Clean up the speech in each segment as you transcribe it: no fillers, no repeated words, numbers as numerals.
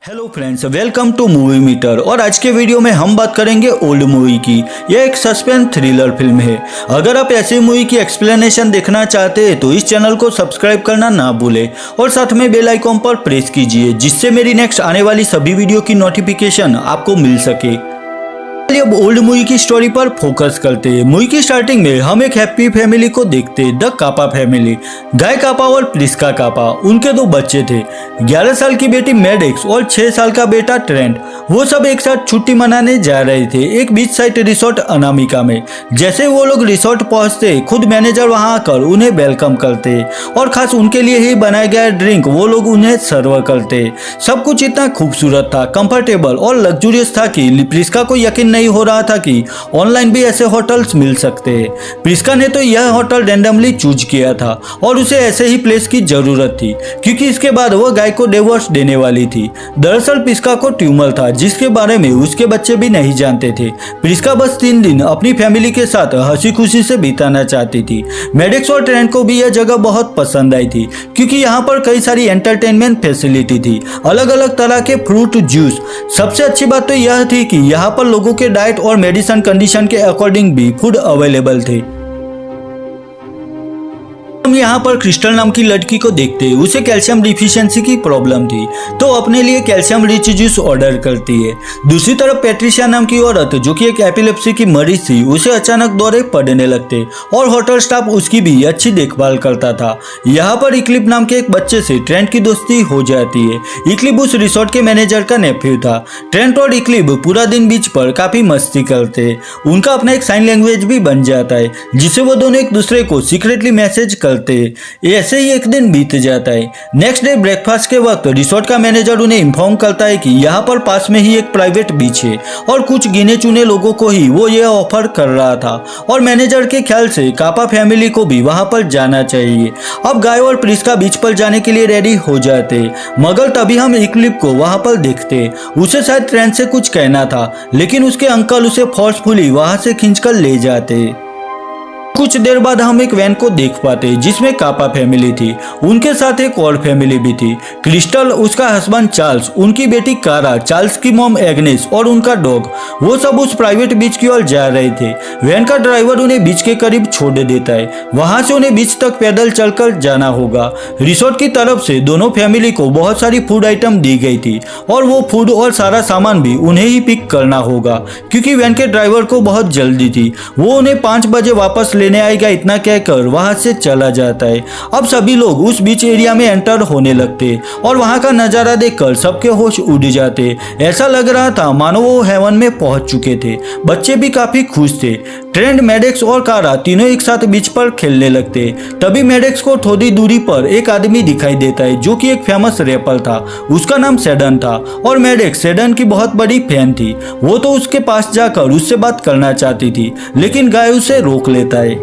Hello friends, welcome to movie meter. और आज के वीडियो में हम बात करेंगे ओल्ड मूवी की। यह एक सस्पेंस थ्रिलर फिल्म है। अगर आप ऐसी मूवी की एक्सप्लेनेशन देखना चाहते हैं तो इस चैनल को सब्सक्राइब करना ना भूलें और साथ में बेल आइकॉन पर प्रेस कीजिए, जिससे मेरी नेक्स्ट आने वाली सभी वीडियो की नोटिफिकेशन आपको मिल सके। अब ओल्ड मूवी की स्टोरी पर फोकस करते हैं। मूवी की स्टार्टिंग में हम एक हैप्पी फैमिली को देखते हैं, द कापा फैमिली। गाय कापा और प्रिस्का कापा, उनके दो बच्चे थे, 11 साल की बेटी मैडेक्स और 6 साल का बेटा ट्रेंट। वो सब एक साथ छुट्टी मनाने जा रहे थे एक बीच साइड रिसोर्ट अनामिका में। जैसे वो लोग रिसोर्ट पहुंचते, खुद मैनेजर वहां आकर उन्हें वेलकम करते और खास उनके लिए ही बनाया गया ड्रिंक वो लोग उन्हें सर्व करते। सब कुछ इतना खूबसूरत था, कंफर्टेबल और लग्जूरियस था कि प्रिस्का को यकीन नहीं हो रहा था कि ऑनलाइन भी ऐसे होटल्स मिल सकते हैं। प्रिस्का ने तो यह होटल रैंडमली चूज किया था और उसे ऐसे ही प्लेस की जरूरत थी, क्योंकि इसके बाद वह गाय को डिवोर्स देने वाली थी। दरअसल प्रिस्का को ट्यूमर था, जिसके बारे में उसके बच्चे भी नहीं जानते थे। प्रिस्का बस 3 दिन अपनी फैमिली के साथ हंसी खुशी से बिताना चाहती थी। मैडेक्स और ट्रेंट को भी यह जगह बहुत पसंद आई थी, क्योंकि यहाँ पर कई सारी एंटरटेनमेंट फैसिलिटी थी, अलग अलग तरह के फ्रूट जूस। सबसे अच्छी बात तो यह थी कि यहाँ पर लोगों के डाइट और मेडिसिन कंडीशन के अकॉर्डिंग भी फूड अवेलेबल थे। हम यहाँ पर क्रिस्टल नाम की लड़की को देखते हैं। उसे कैल्शियम डिफिशियंसी की प्रॉब्लम थी, तो अपने लिए कैल्शियम रिच जूस ऑर्डर करती है। दूसरी तरफ पैट्रिशिया नाम की औरत, जो कि एक एपिलेप्सी की मरीज थी, उसे अचानक दौरे पड़ने लगते और होटल स्टाफ उसकी भी अच्छी देखभाल करता था। यहाँ पर इक्लिप नाम के एक बच्चे से ट्रेंट की दोस्ती हो जाती है। इक्लिप उस रिसोर्ट के मैनेजर का नेफ्यू था। ट्रेंट और इक्लिप पूरा दिन बीच पर काफी मस्ती करते। उनका अपना एक साइन लैंग्वेज भी बन जाता है, जिसे वो दोनों एक दूसरे को सीक्रेटली मैसेज करते। ऐसे ही एक दिन बीत जाता है। नेक्स्ट डे ब्रेकफास्ट के वक्त रिसोर्ट का मैनेजर उन्हें इन्फॉर्म करता है कि यहाँ पर पास में ही एक प्राइवेट बीच है और कुछ गिने चुने लोगों को ही वो ये ऑफर कर रहा था, और मैनेजर के ख्याल से कापा फैमिली को भी वहां पर जाना चाहिए। अब गाय और प्रिस्का बीच पर जाने के लिए रेडी हो जाते, मगर तभी हम इक्लिप को वहां पर देखते। उसे शायद ट्रेंट से कुछ कहना था, लेकिन उसके अंकल उसे फोर्सफुली वहां से खींचकर ले जाते। कुछ देर बाद हम एक वैन को देख पाते, जिसमें कापा फैमिली थी। उनके साथ एक और फैमिली भी थी, क्रिस्टल, उसका हस्बैंड चार्ल्स, उनकी बेटी कारा, चार्ल्स की मॉम एग्नेस और उनका डॉग। वो सब उस प्राइवेट बीच की ओर जा रहे थे। वैन का ड्राइवर उन्हें बीच के करीब छोड़ देता है। वहां से उन्हें बीच तक पैदल चलकर जाना होगा। रिसोर्ट की तरफ से दोनों फैमिली को बहुत सारी फूड आइटम दी गई थी, और वो फूड और सारा सामान भी उन्हें ही पिक करना होगा, क्योंकि वैन के ड्राइवर को बहुत जल्दी थी। वो उन्हें 5 बजे वापस लेने आएगा, इतना कहकर वहां से चला जाता है। अब सभी लोग उस बीच एरिया में एंटर होने लगते और वहां का नजारा देखकर सबके होश उड़ जाते। ऐसा लग रहा था मानो वो हेवन में पहुंच चुके थे। बच्चे भी काफी खुश थे। ट्रेंट, मैडेक्स और कारा तीनों एक साथ बीच पर खेलने लगते। तभी मैडेक्स को थोड़ी दूरी पर एक आदमी दिखाई देता है, जो कि एक फेमस रैपर था। उसका नाम सेडन था और मैडेक्स सेडन की बहुत बड़ी फैन थी। वो तो उसके पास जाकर उससे बात करना चाहती थी, लेकिन गाय उसे रोक लेता है।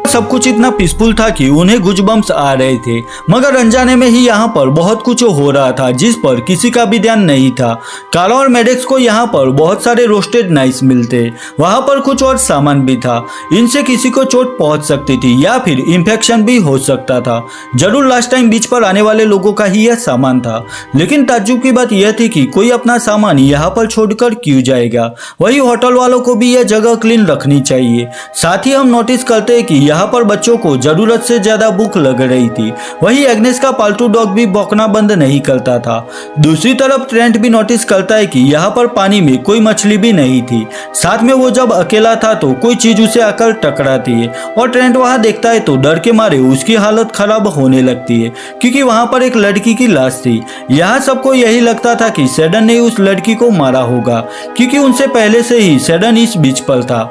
सब कुछ इतना पीसफुल था कि उन्हें गुजबम्स आ रहे थे, मगर अनजाने में ही यहाँ पर बहुत कुछ हो रहा था, जिस पर किसी का भी ध्यान नहीं था। काला और मैडेक्स को यहाँ पर बहुत सारे रोस्टेड नाइस मिलते, वहाँ पर कुछ और सामान भी था। इनसे किसी को चोट पहुंच सकती थी या फिर इन्फेक्शन भी हो सकता था। जरूर लास्ट टाइम बीच पर आने वाले लोगों का ही यह सामान था, लेकिन ताज्जुब की बात यह थी कि कोई अपना सामान यहाँ पर छोड़कर क्यों जाएगा। वही होटल वालों को भी यह जगह क्लीन रखनी चाहिए। साथ ही हम नोटिस करते हैं कि यहाँ पर बच्चों को जरूरत से ज्यादा भूख लग रही थी। वही एग्नेस का पालतू डॉग भी भौंकना बंद नहीं करता था। दूसरी तरफ ट्रेंट भी नोटिस करता है कि यहाँ पर पानी में कोई मछली भी नहीं थी। साथ में वो जब अकेला था तो कोई चीज उसे आकर टकराती है, और ट्रेंट वहां देखता है तो डर के मारे उसकी हालत खराब होने लगती है, क्योंकि वहां पर एक लड़की की लाश थी। यहाँ सबको यही लगता था कि सेडन ने उस लड़की को मारा होगा, क्योंकि उनसे पहले से ही सेडन इस बीच पर था।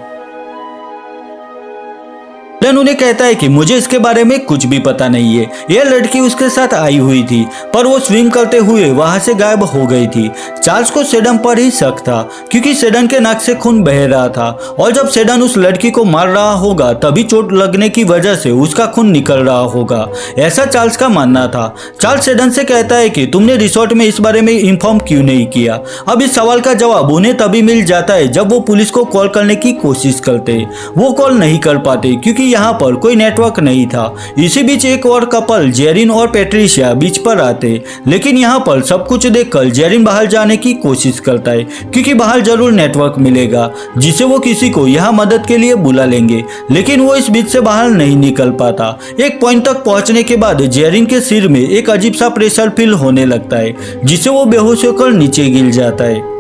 उन्हें कहता है कि मुझे इसके बारे में कुछ भी पता नहीं है। यह लड़की उसके साथ आई हुई थी, पर वो स्विम करते हुए वहां से गायब हो गई थी। चार्ल्स को सेडन पर ही शक था, क्योंकि सेडन के नाक से खून बह रहा था, और जब सेडन उस लड़की को मार रहा होगा तभी चोट लगने की वजह से उसका खून निकल रहा होगा, ऐसा चार्ल्स का मानना था। चार्ल्स सेडन से कहता है कि तुमने रिसोर्ट में इस बारे में इन्फॉर्म क्यों नहीं किया। अब इस सवाल का जवाब उन्हें तभी मिल जाता है जब वो पुलिस को कॉल करने की कोशिश करते। वो कॉल नहीं कर पाते, क्योंकि यहाँ पर कोई नेटवर्क नहीं था। इसी बीच एक और कपल जेरिन और पैट्रिशिया बीच पर आते, लेकिन यहाँ पर सब कुछ देखकर जेरिन बाहर जाने की कोशिश करता है क्योंकि बाहर जरूर नेटवर्क मिलेगा जिसे वो किसी को यहाँ मदद के लिए बुला लेंगे, लेकिन वो इस बीच से बाहर नहीं निकल पाता। एक पॉइंट तक पहुंचने के बाद जेरिन के सिर में एक अजीब सा प्रेशर फील होने लगता है जिससे वो बेहोश होकर नीचे गिर जाता है।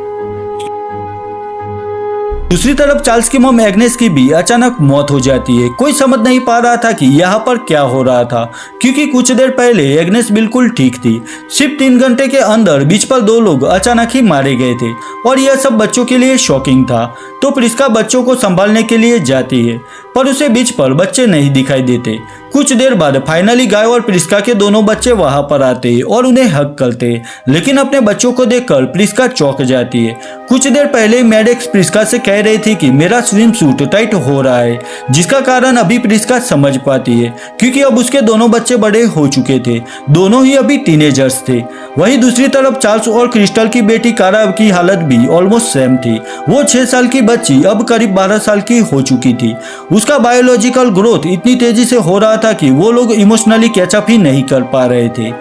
दूसरी तरफ चार्ल्स की मॉम एग्नेस की भी अचानक मौत हो जाती है। कोई समझ नहीं पा रहा था कि यहाँ पर क्या हो रहा था क्योंकि कुछ देर पहले एग्नेस बिल्कुल ठीक थी। सिर्फ 3 घंटे के अंदर बीच पर 2 लोग अचानक ही मारे गए थे और यह सब बच्चों के लिए शॉकिंग था। तो प्रिस्का बच्चों को संभालने के लिए जाती है पर उसे बीच पर बच्चे नहीं दिखाई देते। कुछ देर बाद फाइनली गाय और प्रिस्का के दोनों बच्चे वहां पर आते और उन्हें हक करते, लेकिन अपने बच्चों को देखकर प्रिस्का चौंक जाती है। कुछ देर पहले मैडेक्स प्रिस्का से कह रही थी कि मेरा स्विम सूट टाइट हो रहा है, जिसका कारण अभी प्रिस्का समझ पाती है क्योंकि अब उसके दोनों बच्चे बड़े हो चुके थे, दोनों ही अभी टीनेजर्स थे। वहीं दूसरी तरफ चार्ल्स और क्रिस्टल की बेटी कारा की हालत भी ऑलमोस्ट सेम थी। वो 6 साल की बच्ची अब करीब 12 साल की हो चुकी थी। उसका बायोलॉजिकल ग्रोथ इतनी तेजी से हो रहा था कि वो लोग इमोशनली कैचअप ही नहीं कर पा रहे थे।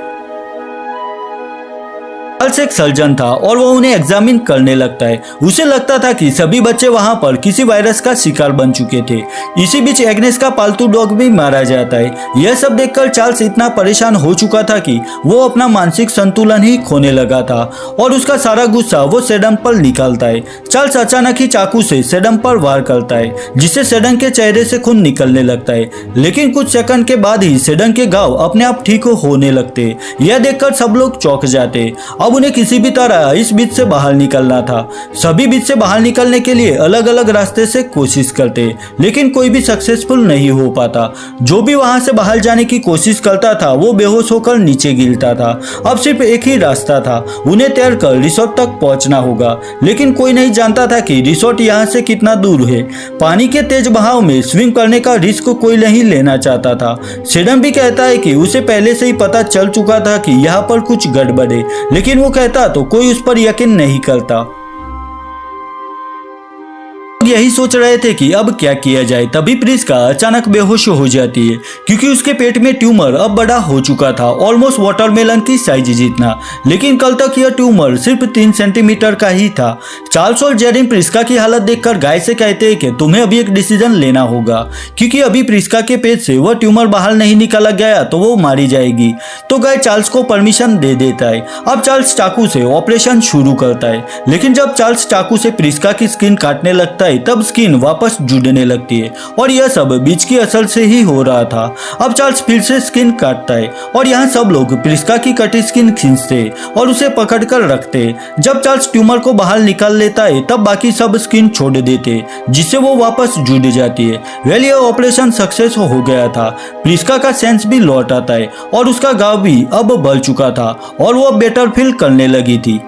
चार्ल्स एक सर्जन था और वो उन्हें एग्जामिन करने लगता है। उसे लगता था कि सभी बच्चे वहां पर किसी वायरस का शिकार बन चुके थे। इसी बीच एग्नेस का पालतू डॉग भी मारा जाता है। यह सब देखकर चार्ल्स इतना परेशान हो चुका था कि वो अपना मानसिक संतुलन ही खोने लगा था और उसका सारा गुस्सा वो सेडन पर निकालता है। चार्ल्स अचानक ही चाकू से सेडन पर वार करता है जिससे सेडन के चेहरे से खून निकलने लगता है, लेकिन कुछ सेकंड के बाद ही सेडन के घाव अपने आप ठीक होने लगते। यह देखकर सब लोग चौंक जाते। अब उन्हें किसी भी तरह इस बीच से बाहर निकलना था। सभी बीच से बाहर निकलने के लिए अलग अलग रास्ते से कोशिश करते, लेकिन कोई भी सक्सेसफुल नहीं हो पाता। जो भी वहां से बाहर जाने की कोशिश करता था वो बेहोश होकर नीचे गिरता था। अब सिर्फ एक ही रास्ता था, उन्हें तैरकर रिसोर्ट तक पहुंचना होगा, लेकिन कोई नहीं जानता था कि रिसोर्ट यहाँ से कितना दूर है। पानी के तेज बहाव में स्विम करने का रिस्क कोई नहीं लेना चाहता था। सेडन भी कहता है कि उसे पहले से ही पता चल चुका था कि यहाँ पर कुछ गड़बड़ है, लेकिन वो कहता तो कोई उस पर यकीन नहीं करता। यही सोच रहे थे कि अब क्या किया जाए, तभी प्रिस्का अचानक बेहोश हो जाती है क्योंकि उसके पेट में ट्यूमर अब बड़ा हो चुका था, ऑलमोस्ट वाटरमेलन की साइज जितना, लेकिन कल तक यह ट्यूमर सिर्फ 3 सेंटीमीटर का ही था। चार्ल्स और जेरिन प्रिस्का की हालत देखकर गाय से कहते हैं कि तुम्हें अभी एक डिसीजन लेना होगा क्योंकि अभी प्रिस्का के पेट से वह ट्यूमर बाहर नहीं निकाला गया तो वो मारी जाएगी। तो गाय चार्ल्स को परमिशन दे देता है। अब चार्ल्स चाकू से ऑपरेशन शुरू करता है, लेकिन जब चार्ल्स चाकू से प्रिस्का की स्किन काटने लगता है तब स्किन वापस जुड़ने लगती है और यह सब बीच की असर से ही हो रहा था। अब चार्ल्स फिर से स्किन काटता है और यहाँ सब लोग प्रिस्का की कटी स्किन खींचते और उसे पकड़कर रखते। जब चार्ल्स ट्यूमर को बाहर निकाल लेता है तब बाकी सब स्किन छोड़ देते जिससे वो वापस जुड़ जाती है। वेल यह ऑपरेशन सक्सेस हो गया था। प्रिस्का का सेंस भी लौट आता है और उसका घाव भी अब बढ़ चुका था और वो बेटर फील करने लगी थी।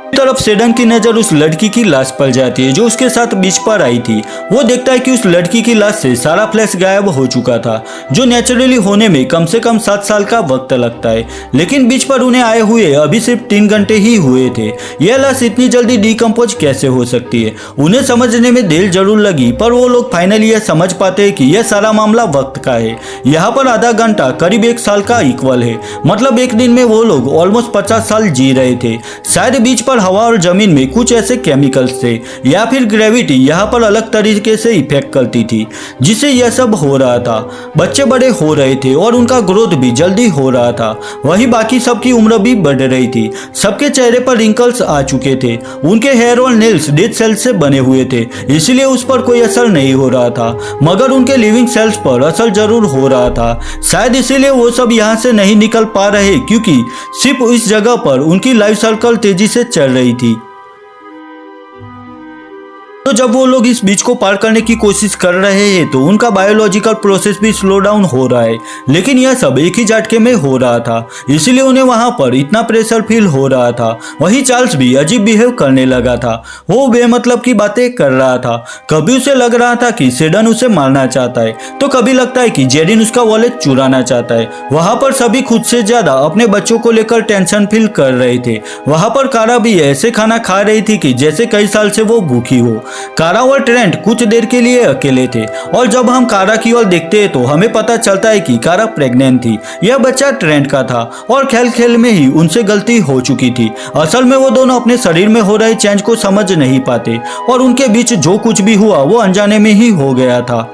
तरफ सेडन की नजर उस लड़की की लाश पर जाती है जो उसके साथ बीच पर आई थी। वो देखता है कि उस लड़की की लाश से सारा फ्लैश गायब हो चुका था, जो नेचुरली होने में कम से कम 7 साल का वक्त लगता है, लेकिन बीच पर उन्हें आए हुए अभी सिर्फ 3 घंटे ही हुए थे। यह लाश इतनी जल्दी डिकम्पोज कैसे हो सकती है? उन्हें समझने में देर जरूर लगी, पर वो लोग फाइनली यह समझ पाते हैं कि यह सारा मामला वक्त का है। यहाँ पर आधा घंटा करीब 1 साल का इक्वल है, मतलब एक दिन में वो लोग ऑलमोस्ट 50 साल जी रहे थे। शायद बीच पर हवा और जमीन में कुछ ऐसे केमिकल्स थे या फिर ग्रेविटी यहाँ पर अलग तरीके से इफेक्ट करती थी जिससे यह सब हो रहा था। बच्चे बड़े हो रहे थे और उनका ग्रोथ भी जल्दी हो रहा था। वही बाकी सबकी उम्र भी बढ़ रही थी। सबके चेहरे पर रिंकल्स आ चुके थे। उनके हेयर और नेल्स डेड सेल्स से बने हुए थे, इसलिए उस पर कोई असर नहीं हो रहा था, मगर उनके लिविंग सेल्स पर असर जरूर हो रहा था। शायद इसीलिए वो सब यहाँ से नहीं निकल पा रहे क्योंकि सिर्फ इस जगह पर उनकी लाइफ सर्कल तेजी से चल रही थी। तो जब वो लोग इस बीच को पार करने की कोशिश कर रहे हैं तो उनका बायोलॉजिकल प्रोसेस भी स्लो डाउन हो रहा है, लेकिन यह सब एक ही झटके में हो रहा था, इसीलिए उन्हें वहां पर इतना प्रेशर फील हो रहा था। वही चार्ल्स भी अजीब बिहेव करने लगा था। वो बेमतलब की बातें कर रहा था। कभी उसे लग रहा था कि सेडन उसे मारना चाहता है, तो कभी लगता है कि जेरिन उसका वॉलेट चुराना चाहता है। वहां पर सभी खुद से ज्यादा अपने बच्चों को लेकर टेंशन फील कर रहे थे। वहां पर कारा भी ऐसे खाना खा रही थी कि जैसे कई साल से वो भूखी हो। कारा और ट्रेंट कुछ देर के लिए अकेले थे और जब हम कारा की ओर देखते हैं तो हमें पता चलता है कि कारा प्रेग्नेंट थी। यह बच्चा ट्रेंट का था और खेल खेल में ही उनसे गलती हो चुकी थी। असल में वो दोनों अपने शरीर में हो रहे चेंज को समझ नहीं पाते और उनके बीच जो कुछ भी हुआ वो अनजाने में ही हो गया था।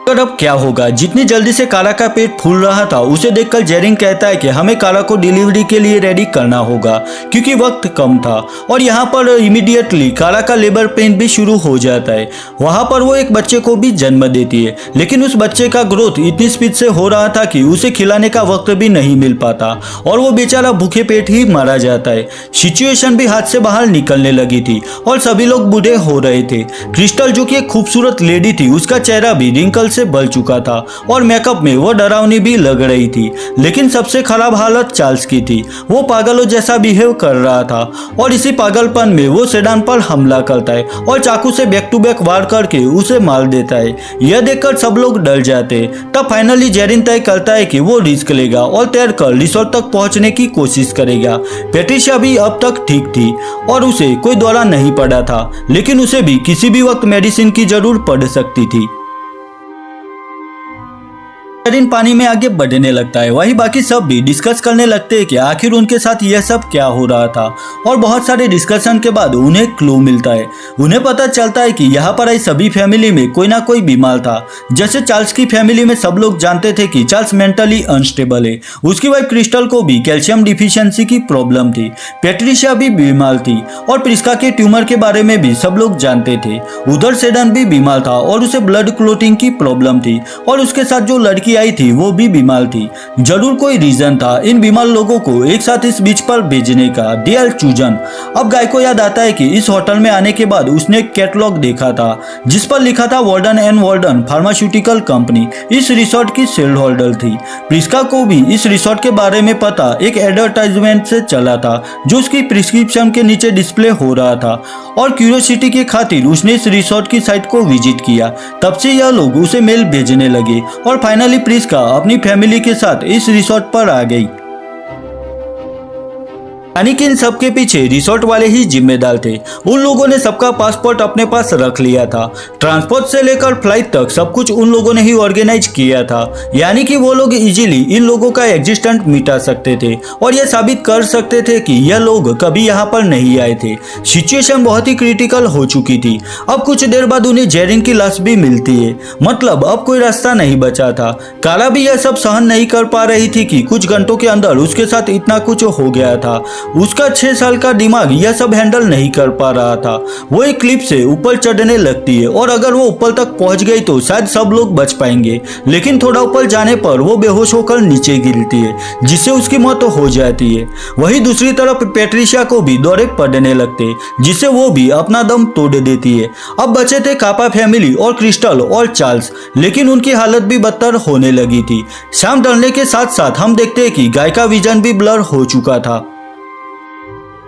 पर अब क्या होगा? जितनी जल्दी से कारा का पेट फूल रहा था उसे देखकर जेरिन कहता है कि हमें कारा को डिलीवरी के लिए रेडी करना होगा क्योंकि वक्त कम था। और यहाँ पर इमीडिएटली कारा का लेबर पेन भी शुरू हो जाता है। वहाँ पर वो एक बच्चे को भी जन्म देती है, लेकिन उस बच्चे का ग्रोथ इतनी स्पीड से हो रहा था कि उसे खिलाने का वक्त भी नहीं मिल पाता और वो बेचारा भूखे पेट ही मारा जाता है। सिचुएशन भी हाथ से बाहर निकलने लगी थी और सभी लोग बूढ़े हो रहे थे। क्रिस्टल जो कि एक खूबसूरत लेडी थी, उसका चेहरा भी रिंकल से बल चुका था और मेकअप में वो डरावनी भी लग रही थी। लेकिन सबसे खराब हालत चार्ल्स की थी। वो पागलों जैसा बिहेव कर रहा था और इसी पागलपन में वो सेडान पर हमला करता है और चाकू से बैक टू बैक वार करके उसे मार देता है। यह देखकर सब लोग डर जाते। तब फाइनली जेरिन तय करता है कि वो रिस्क लेगा और तैरकर रिसोर्ट तक पहुंचने की कोशिश करेगा। पैट्रिशिया भी अब तक ठीक थी और उसे कोई दौरा नहीं पड़ा था, लेकिन उसे भी किसी भी वक्त मेडिसिन की जरूर पड़ सकती थी। जेरिन पानी में आगे बढ़ने लगता है। वही बाकी सब भी डिस्कस करने लगते हैं कि आखिर उनके साथ यह सब क्या हो रहा था और बहुत सारे डिस्कशन के बाद उन्हें क्लू मिलता है। उन्हें पता चलता है कि यहाँ पर आई सभी फैमिली में कोई ना कोई बीमार था। जैसे चार्ल्स की फैमिली में सब लोग जानते थे कि चार्ल्स मेंटली अनस्टेबल है। उसकी वाइफ क्रिस्टल को भी कैल्शियम डिफिशियंसी की प्रॉब्लम थी। पैट्रिशिया भी बीमार थी और प्रिस्का के ट्यूमर के बारे में भी सब लोग जानते थे। उधर सेडन भी बीमार था और उसे ब्लड क्लोटिंग की प्रॉब्लम थी और उसके साथ जो लड़की आई थी वो भी बीमार थी। जरूर कोई रीजन था इन बीमार लोगों को एक साथ इस बीच पर भेजने का। डेल चूजन। अब गाय को याद आता है कि इस होटल में आने के बाद उसने एक कैटलॉग देखा था जिस पर लिखा था warden and warden pharmaceutical company इस रिसोर्ट की शेयर होल्डर थी। प्रिस्का को भी इस रिसोर्ट के बारे में पता एक एडवर्टाइजमेंट से चला था जो उसकी प्रिस्क्रिप्शन के नीचे डिस्प्ले हो रहा था और क्यूरियोसिटी के खातिर उसने इस रिसोर्ट की साइट को विजिट किया। तब से यह लोग उसे मेल भेजने लगे और फाइनली प्रिस्का अपनी फैमिली के साथ इस रिसोर्ट पर आ गई। यानी कि इन सबके पीछे रिसोर्ट वाले ही जिम्मेदार थे। उन लोगों ने सबका पासपोर्ट अपने पास रख लिया था। ट्रांसपोर्ट से लेकर फ्लाइट तक सब कुछ उन लोगों ने ही ऑर्गेनाइज किया था। यानी कि वो लोग इजीली इन लोगों का एग्जिस्टेंस मिटा सकते थे और ये साबित कर सकते थे कि यह लोग कभी यहाँ पर नहीं आए थे। सिचुएशन बहुत ही क्रिटिकल हो चुकी थी। अब कुछ देर बाद उन्हें जेरिन की लाश भी मिलती है। मतलब अब कोई रास्ता नहीं बचा था। कारा भी यह सब सहन नहीं कर पा रही थी कि कुछ घंटों के अंदर उसके साथ इतना कुछ हो गया था। उसका 6 साल का दिमाग यह सब हैंडल नहीं कर पा रहा था। वो एक क्लिप से ऊपर चढ़ने लगती है और अगर वो ऊपर तक पहुंच गई तो शायद सब लोग बच पाएंगे, लेकिन थोड़ा ऊपर जाने पर वो बेहोश होकर नीचे गिरती है जिससे उसकी मौत हो जाती है। वहीं दूसरी तरफ पैट्रिशिया को भी दौरे पड़ने लगते जिससे वो भी अपना दम तोड़ देती है। अब बचे थे कापा फैमिली और क्रिस्टल और चार्ल्स, लेकिन उनकी हालत भी बदतर होने लगी थी। शाम ढलने के साथ साथ हम देखते हैं कि गाय का विजन भी ब्लर हो चुका था।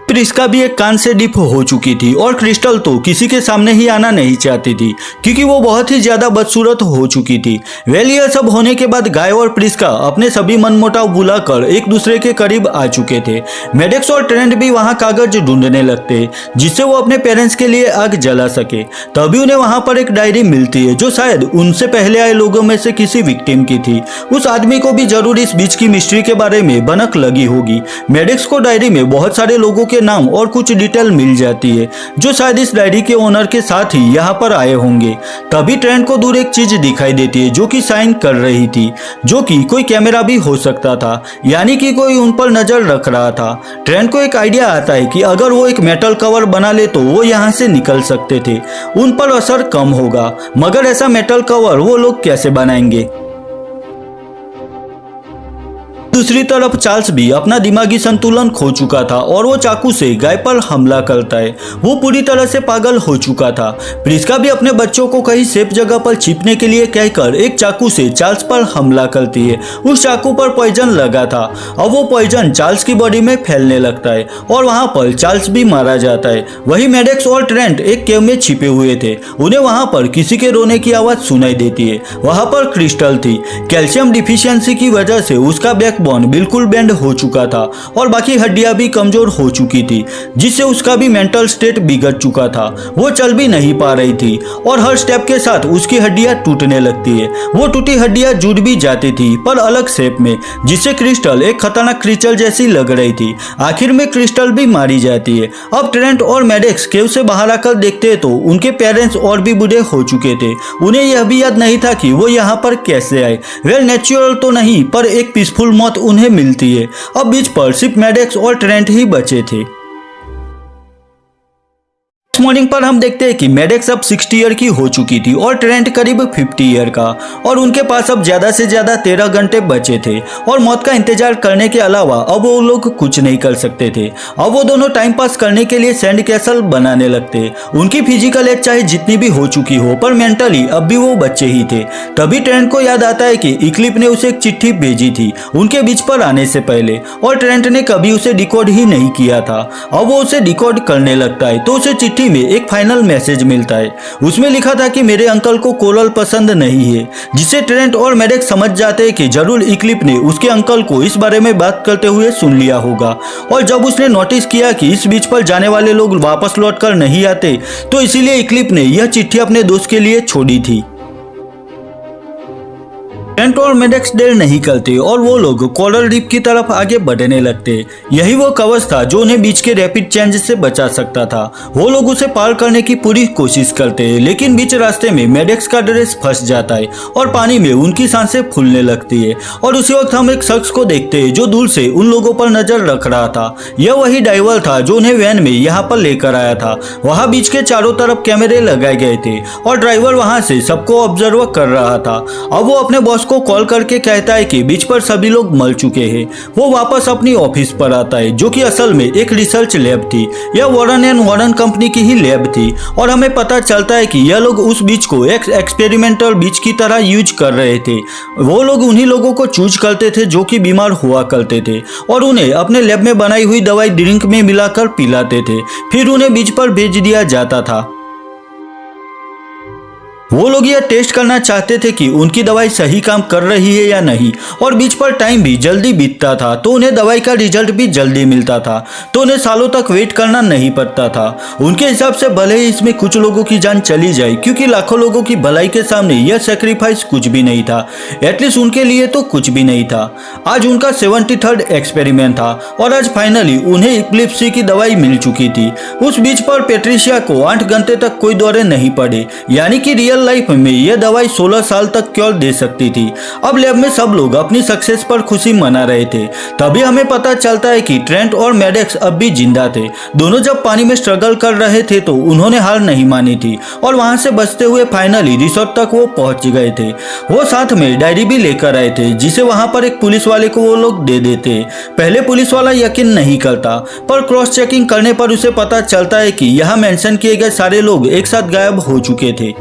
प्रिस्का भी एक कान से डिप हो चुकी थी और क्रिस्टल तो किसी के सामने ही आना नहीं चाहती थी क्योंकि वो बहुत ही ज्यादा बदसूरत हो चुकी थी। वेल यह सब होने के बाद गाय और प्रिस्का अपने सभी मनमुटाव भुलाकर एक दूसरे के करीब आ चुके थे। मेडेक्स और ट्रेंट भी वहां कागज ढूंढने लगते जिससे वो अपने पेरेंट्स के लिए आग जला सके। तभी उन्हें वहां पर एक डायरी मिलती है जो शायद उनसे पहले आए लोगों में से किसी विक्टिम की थी। उस आदमी को भी जरूर इस बीच की मिस्ट्री के बारे में भनक लगी होगी। मेडेक्स को डायरी में बहुत सारे लोगों के नाम और कुछ डिटेल मिल जाती है जो शायद इस डायरी के ओनर के साथ ही यहाँ पर आए होंगे। तभी ट्रेंट को दूर एक चीज दिखाई देती है जो कि साइन कर रही थी, जो कि कोई कैमरा भी हो सकता था, यानी कि कोई उन पर नजर रख रहा था। ट्रेंट को एक आइडिया आता है कि अगर वो एक मेटल कवर बना ले तो वो यहाँ से निकल सकते थे, उन पर असर कम होगा। मगर ऐसा मेटल कवर वो लोग कैसे बनाएंगे? दूसरी तरफ चार्ल्स भी अपना दिमागी संतुलन खो चुका था और वो चाकू से गाय पर हमला करता है। वो पूरी तरह से पागल हो चुका था। प्रिस्का भी अपने बच्चों को कहीं सेफ जगह पर छिपने के लिए कहकर एक चाकू से चार्ल्स पर हमला करती है। उस चाकू पर पॉइजन लगा था। अब वो पॉइजन चार्ल्स की बॉडी में फैलने लगता है और वहां पर चार्ल्स भी मारा जाता है। वही मेडेक्स और ट्रेंट एक केव में छिपे हुए थे। उन्हें वहां पर किसी के रोने की आवाज सुनाई देती है। वहां पर क्रिस्टल थी। कैल्शियम डिफिशियंसी की वजह से उसका बैक बोन बिल्कुल बेंड हो चुका था और बाकी हड्डियां भी कमजोर हो चुकी थी, जिससे उसका भी मेंटल स्टेट बिगड़ चुका था। वो चल भी नहीं पा रही थी और हर स्टेप के साथ उसकी हड्डियां टूटने लगती है। वो टूटी हड्डियां जुड़ भी जाती थी पर अलग शेप में, जिससे क्रिस्टल एक खतरनाक क्रीचर जैसी लग रही थी। आखिर में क्रिस्टल भी मारी जाती है। अब ट्रेंट और मैडेक्स केव से बाहर आकर देखते तो उनके पेरेंट्स और भी बूढ़े हो चुके थे। उन्हें यह भी याद नहीं था कि वो यहाँ पर कैसे आए। वेल नेचुरल तो नहीं पर एक पीसफुल मौत उन्हें मिलती है। अब बीच पर सिर्फ मैडेक्स और ट्रेंट ही बचे थे। मॉर्निंग पर हम देखते हैं कि मैडेक्स अब 60 ईयर की हो चुकी थी और ट्रेंट करीब 50 ईयर का, और उनके पास अब ज्यादा से ज्यादा 13 घंटे बचे थे और मौत का इंतजार करने के अलावा अब वो लोग कुछ नहीं कर सकते थे। अब वो दोनों टाइम पास करने के लिए सैंड कैसल बनाने लगते। उनकी फिजिकल एज चाहे जितनी भी हो चुकी हो पर मेंटली अब भी वो बच्चे ही थे। तभी ट्रेंट को याद आता है कि इक्लिप ने उसे एक चिट्ठी भेजी थी उनके बीच पर आने से पहले, और ट्रेंट ने कभी उसे डिकोड ही नहीं किया था। अब वो उसे डिकोड करने लगता है तो उसे चिट्ठी में एक फाइनल मैसेज मिलता है। उसमें लिखा था कि मेरे अंकल को कोरल पसंद नहीं है, जिसे ट्रेंट और मैडेक्स समझ जाते हैं कि जरूर इक्लिप ने उसके अंकल को इस बारे में बात करते हुए सुन लिया होगा। और जब उसने नोटिस किया कि इस बीच पर जाने वाले लोग वापस लौटकर नहीं आते तो इसीलिए इक्लिप ने यह चिट्ठी अपने दोस्त के लिए छोड़ी थी। ट्रेंट और मैडेक्स देर नहीं करते और वो लोग कोरल रीफ की तरफ आगे बढ़ने लगते। यही वो कवच था जो उन्हें बीच के रैपिड चेंज से बचा सकता था। वो लोग उसे पार करने की पूरी कोशिश करते हैं, लेकिन बीच रास्ते में मैडेक्स का ड्रेस फंस जाता है और पानी में उनकी सांसें फूलने लगती है। और उसी वक्त हम एक शख्स को देखते हैं जो दूर से उन लोगों पर नजर रख रहा था। यह वही ड्राइवर था जो उन्हें वैन में यहाँ पर लेकर आया था। वहाँ बीच के चारों तरफ कैमरे लगाए गए थे और ड्राइवर वहाँ से सबको ऑब्जर्व कर रहा था। अब वो अपने बॉस को कॉल करके कहता है कि बीच पर सभी लोग मर चुके हैं। वो वापस अपनी ऑफिस पर आता है जो कि असल में एक रिसर्च लैब थी। यह वॉरेन एंड वॉरेन कंपनी की ही लैब थी और हमें पता चलता है कि यह लोग उस बीच को एक एक्सपेरिमेंटल बीच की तरह यूज कर रहे थे। वो लोग उन्हीं लोगों को चूज करते थे जो कि बीमार हुआ करते थे और उन्हें अपने लैब में बनाई हुई दवाई ड्रिंक में मिलाकर पिलाते थे, फिर उन्हें बीच पर भेज दिया जाता था। वो लोग यह टेस्ट करना चाहते थे कि उनकी दवाई सही काम कर रही है या नहीं, और बीच पर टाइम भी जल्दी बीतता था तो उन्हें दवाई का रिजल्ट भी जल्दी मिलता था, तो उन्हें सालों तक वेट करना नहीं पड़ता था। उनके हिसाब से भले ही इसमें कुछ लोगों की जान चली जाए, क्योंकि लाखों लोगों की भलाई के सामने यह सेक्रीफाइस कुछ भी नहीं था। एटलीस्ट उनके लिए तो कुछ भी नहीं था। आज उनका 73rd एक्सपेरिमेंट था और आज फाइनली उन्हें इक्लिप्सी की दवाई मिल चुकी थी। उस बीच पर पेट्रिशिया को 8 घंटे तक कोई दौरे नहीं पड़े, यानी कि रियल लाइफ में यह दवाई 16 साल तक क्योर दे सकती थी। अब लैब में सब लोग अपनी सक्सेस पर खुशी मना रहे थे। तभी हमें पता चलता है कि ट्रेंट और मैडेक्स अब भी जिंदा थे। दोनों जब पानी में स्ट्रगल कर रहे थे तो उन्होंने हार नहीं मानी थी और वहां से बचते हुए फाइनली रिसोर्ट तक वो पहुंच गए थे। वो साथ में डायरी भी लेकर आए थे जिसे वहां पर एक पुलिस वाले को वो लोग दे देते। पहले पुलिस वाला यकीन नहीं करता, पर क्रॉस चेकिंग करने पर उसे पता चलता है कि यहाँ मेंशन किए गए सारे लोग एक साथ गायब हो चुके थे।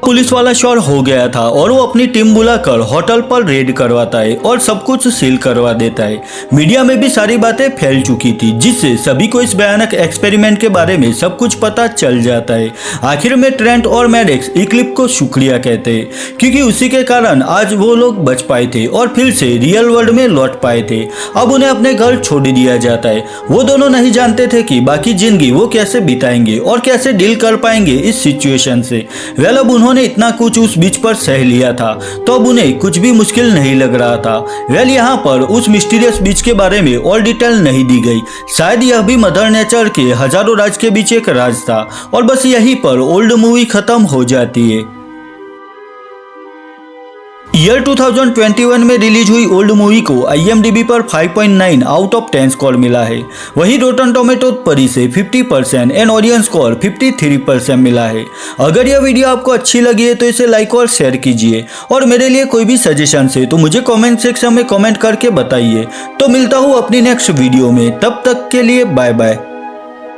पुलिस वाला श्योर हो गया था और वो अपनी टीम बुलाकर होटल पर रेड करवाता है और सब कुछ सील करवा देता है। मीडिया में भी सारी बातें फैल चुकी थी, जिससे सभी को इस भयानक एक्सपेरिमेंट के बारे में सब कुछ पता चल जाता है। आखिर में ट्रेंट और मैडेक्स इक्लिप को शुक्रिया कहते हैं, क्योंकि उसी के कारण आज वो लोग बच पाए थे और फिर से रियल वर्ल्ड में लौट पाए थे। अब उन्हें अपने घर छोड़ दिया जाता है। वो दोनों नहीं जानते थे कि बाकी जिंदगी वो कैसे बिताएंगे और कैसे डील कर पाएंगे इस सिचुएशन से। वेल अब उन्होंने इतना कुछ उस बीच पर सह लिया था तो अब उन्हें कुछ भी मुश्किल नहीं लग रहा था। वेल यहाँ पर उस मिस्टीरियस बीच के बारे में और डिटेल नहीं दी गई। शायद यह भी मदर नेचर के हजारों राज के बीच एक राज था और बस यहीं पर ओल्ड मूवी खत्म हो जाती है। ईयर 2021 में रिलीज हुई ओल्ड मूवी को IMDb पर 5.9 आउट ऑफ 10 स्कोर मिला है। वहीं रोटन टोमेटो पर इसे 50% एंड ऑडियंस स्कोर 53% मिला है। अगर यह वीडियो आपको अच्छी लगी है तो इसे लाइक और शेयर कीजिए, और मेरे लिए कोई भी सजेशन है तो मुझे कमेंट सेक्शन में कमेंट करके बताइए। तो मिलता हूँ अपनी नेक्स्ट वीडियो में, तब तक के लिए बाय बाय।